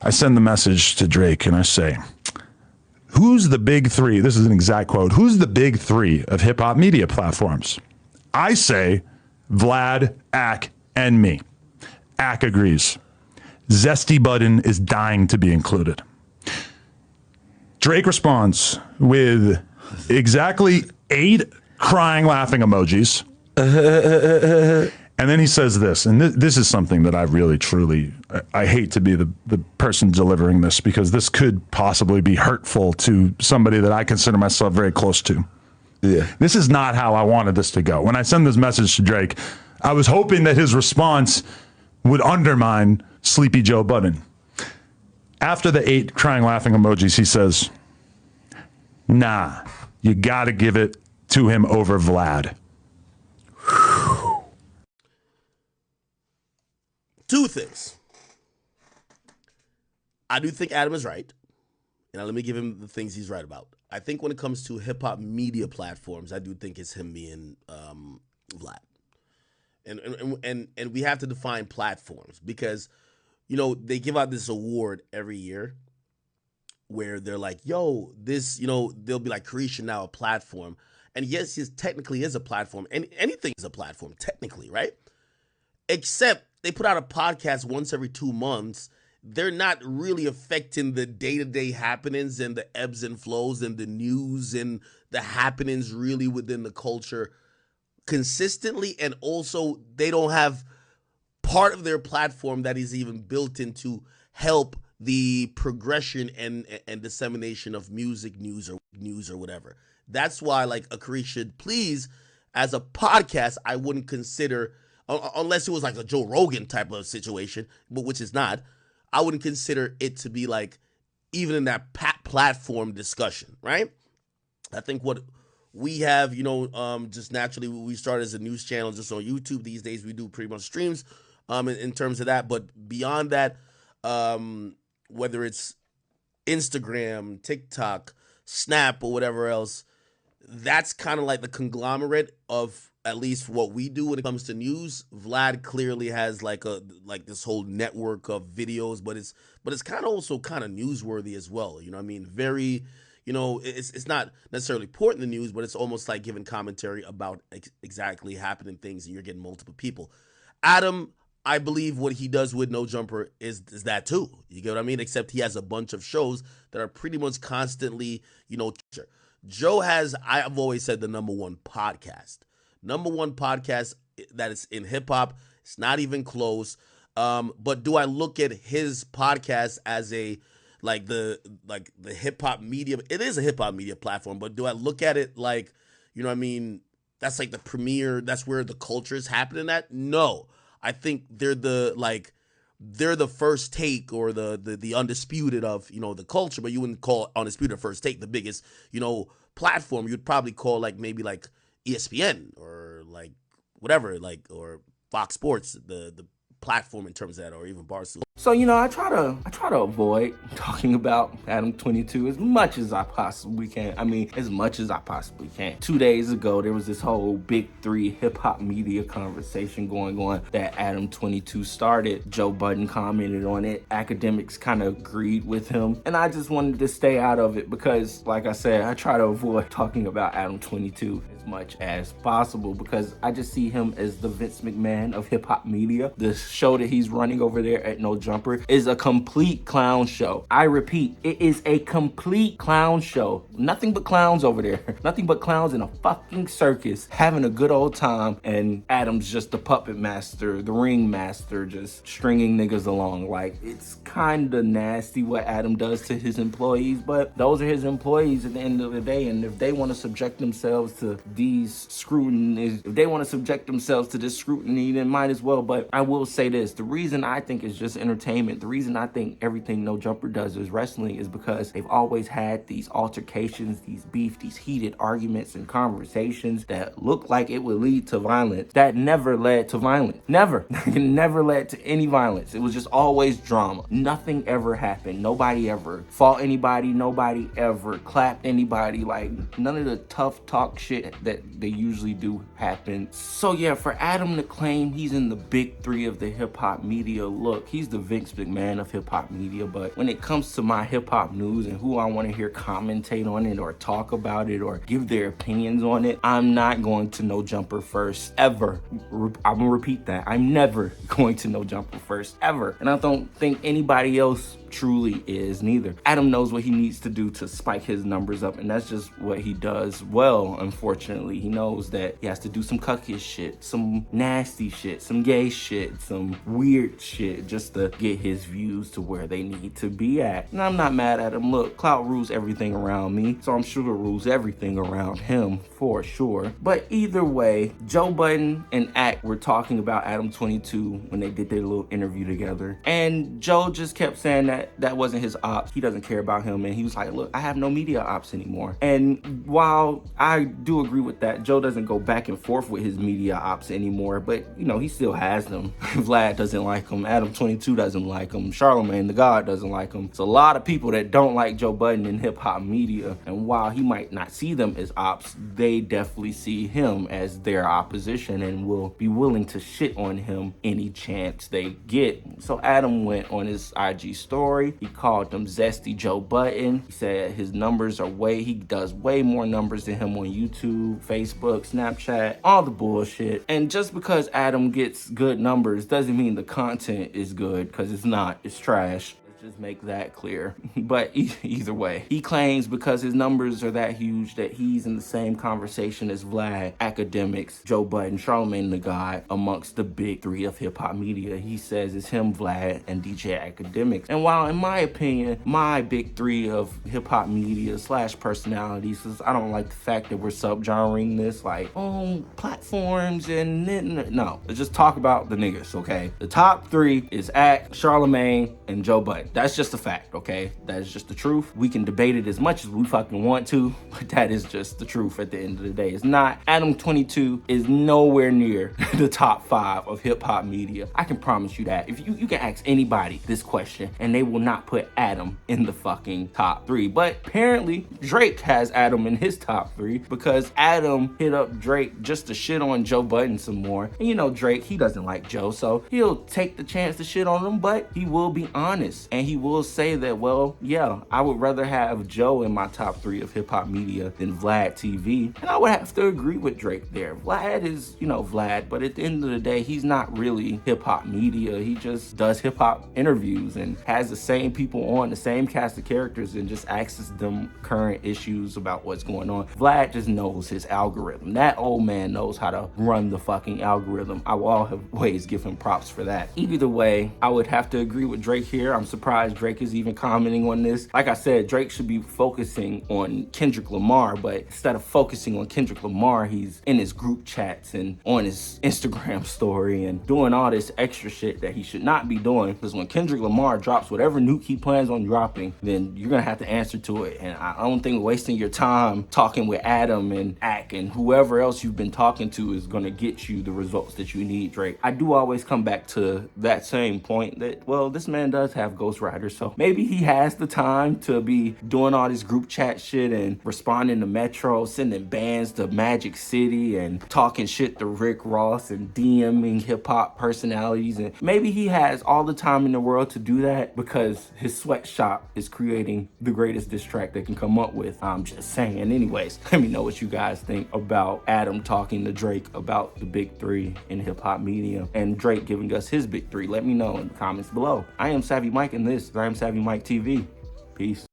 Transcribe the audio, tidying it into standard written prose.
I send the message to Drake and I say, who's the big three? This is an exact quote. Who's the big three of hip hop media platforms? I say Vlad, Ak, and me. Ak agrees. Zesty Budden is dying to be included. Drake responds with exactly 8 crying, laughing emojis. And then he says this, and this is something that I really, truly, I hate to be the person delivering this because this could possibly be hurtful to somebody that I consider myself very close to. Yeah. This is not how I wanted this to go. When I send this message to Drake, I was hoping that his response would undermine Sleepy Joe Budden. After the 8 crying, laughing emojis, he says, nah, you got to give it to him over Vlad. Two things. I do think Adam is right. Now, let me give him the things he's right about. I think when it comes to hip-hop media platforms, I do think it's him being Vlad. And we have to define platforms because, you know, they give out this award every year where they're like, yo, this, you know, they'll be like, creation now a platform. And yes, it technically is a platform. And anything is a platform, technically, right? Except they put out a podcast once every 2 months. They're not really affecting the day-to-day happenings and the ebbs and flows and the news and the happenings really within the culture consistently. And also, they don't have part of their platform that is even built in to help the progression and dissemination of music, news or whatever. That's why, like, a Career Should Please, as a podcast, I wouldn't consider, unless it was like a Joe Rogan type of situation, but which is not, I wouldn't consider it to be like even in that platform discussion, right? I think what we have, you know, just naturally we started as a news channel just on YouTube. These days we do pretty much streams in terms of that. But beyond that, whether it's Instagram, TikTok, Snap, or whatever else, that's kind of like the conglomerate of at least what we do when it comes to news. Vlad clearly has like this whole network of videos, but it's kind of also kind of newsworthy as well. You know what I mean? Very, you know, it's not necessarily reporting the news, but it's almost like giving commentary about exactly happening things, and you're getting multiple people. Adam, I believe what he does with No Jumper is that too. You get what I mean? Except he has a bunch of shows that are pretty much constantly, you know. Joe has, I've always said, the number one podcast that is in hip hop. It's not even close. But do I look at his podcast as the hip hop media? It is a hip hop media platform, but do I look at it like, you know what I mean? That's like the premiere. That's where the culture is happening at. No, I think they're the first take or the undisputed of, you know, the culture, but you wouldn't call Undisputed First Take the biggest, you know, platform. You'd probably call like maybe like ESPN or like whatever, like, or Fox Sports, the platform in terms of that, or even Barstool. So, you know, I try to avoid talking about Adam22 as much as I possibly can. I mean, as much as I possibly can. 2 days ago, there was this whole big 3 hip-hop media conversation going on that Adam22 started. Joe Budden commented on it. Academics kind of agreed with him. And I just wanted to stay out of it because, like I said, I try to avoid talking about Adam22 as much as possible because I just see him as the Vince McMahon of hip-hop media. The show that he's running over there at No Jumper is a complete clown show. I repeat, it is a complete clown show. Nothing but clowns over there. Nothing but clowns in a fucking circus having a good old time, and Adam's just the puppet master, the ring master, just stringing niggas along. Like, it's kind of nasty what Adam does to his employees, but those are his employees at the end of the day, and if they want to subject themselves to these scrutiny, if they want to subject themselves to this scrutiny, then might as well. But I will say this, the reason I think it's just entertainment, the reason I think everything No Jumper does is wrestling is because they've always had these altercations, these beef, these heated arguments and conversations that look like it would lead to violence that never led to violence. Never. It never led to any violence. It was just always drama. Nothing ever happened. Nobody ever fought anybody. Nobody ever clapped anybody. Like, none of the tough talk shit that they usually do happened. So yeah, for Adam to claim he's in the big 3 of the hip hop media, look, he's the Vince McMahon of hip hop media, but when it comes to my hip hop news and who I want to hear commentate on it or talk about it or give their opinions on it, I'm not going to No Jumper first, ever. I'm gonna repeat that. I'm never going to No Jumper first, ever. And I don't think anybody else truly is neither. Adam knows what he needs to do to spike his numbers up, and that's just what he does well. Unfortunately, he knows that he has to do some cuckish shit, some nasty shit, some gay shit, some weird shit, just to get his views to where they need to be at. And I'm not mad at him. Look, clout rules everything around me, so I'm sure it rules everything around him for sure. But either way, Joe Budden and Ack were talking about Adam22 when they did their little interview together, and Joe just kept saying that wasn't his ops. He doesn't care about him, and he was like, look, I have no media ops anymore. And while I do agree with that, Joe doesn't go back and forth with his media ops anymore, but you know, he still has them. Vlad doesn't like him, Adam22 doesn't like him, Charlemagne the God doesn't like him. It's a lot of people that don't like Joe Budden in hip-hop media, and while he might not see them as ops, they definitely see him as their opposition and will be willing to shit on him any chance they get. So Adam went on his IG story. He called him Zesty Joe Budden. He said his numbers are he does way more numbers than him on YouTube, Facebook, Snapchat, all the bullshit. And just because Adam gets good numbers doesn't mean the content is good, because it's not. It's trash. Just make that clear. But either way, he claims because his numbers are that huge that he's in the same conversation as Vlad, academics, Joe Budden, Charlemagne the God, amongst the big three of hip-hop media. He says it's him, Vlad, and DJ Academics. And while in my opinion, my big three of hip-hop media / personalities, because I don't like the fact that we're sub-genring this like on platforms and no, let's just talk about the niggas, okay? The top three is Ack, Charlemagne, and Joe Budden. That's just a fact, okay? That is just the truth. We can debate it as much as we fucking want to, but that is just the truth at the end of the day. It's not. Adam22 is nowhere near the top 5 of hip-hop media. I can promise you that. If you can ask anybody this question, and they will not put Adam in the fucking top 3. But apparently, Drake has Adam in his top 3 because Adam hit up Drake just to shit on Joe Budden some more. And you know Drake, he doesn't like Joe, so he'll take the chance to shit on him, but he will be honest. And he will say that, well, yeah, I would rather have Joe in my top 3 of hip-hop media than VLADTV. And I would have to agree with Drake there. Vlad is, you know, Vlad, but at the end of the day, he's not really hip-hop media. He just does hip-hop interviews and has the same people on, the same cast of characters, and just asks them current issues about what's going on. Vlad just knows his algorithm. That old man knows how to run the fucking algorithm. I will always give him props for that. Either way, I would have to agree with Drake here. I'm surprised Drake is even commenting on this. Like I said, Drake should be focusing on Kendrick Lamar, but instead of focusing on Kendrick Lamar, he's in his group chats and on his Instagram story and doing all this extra shit that he should not be doing. Because when Kendrick Lamar drops whatever nuke he plans on dropping, then you're gonna have to answer to it. And I don't think wasting your time talking with Adam and Ack and whoever else you've been talking to is gonna get you the results that you need, Drake. I do always come back to that same point that, well, this man does have ghostwriters, so maybe he has the time to be doing all this group chat shit and responding to Metro, sending bands to Magic City and talking shit to Rick Ross and DMing hip-hop personalities. And maybe he has all the time in the world to do that because his sweatshop is creating the greatest diss track they can come up with. I'm just saying. Anyways, let me know what you guys think about Adam talking to Drake about the big 3 in hip-hop media and Drake giving us his big 3. Let me know in the comments below. I am Savvy Mike, and this is I Am Savvy Mike TV. Peace.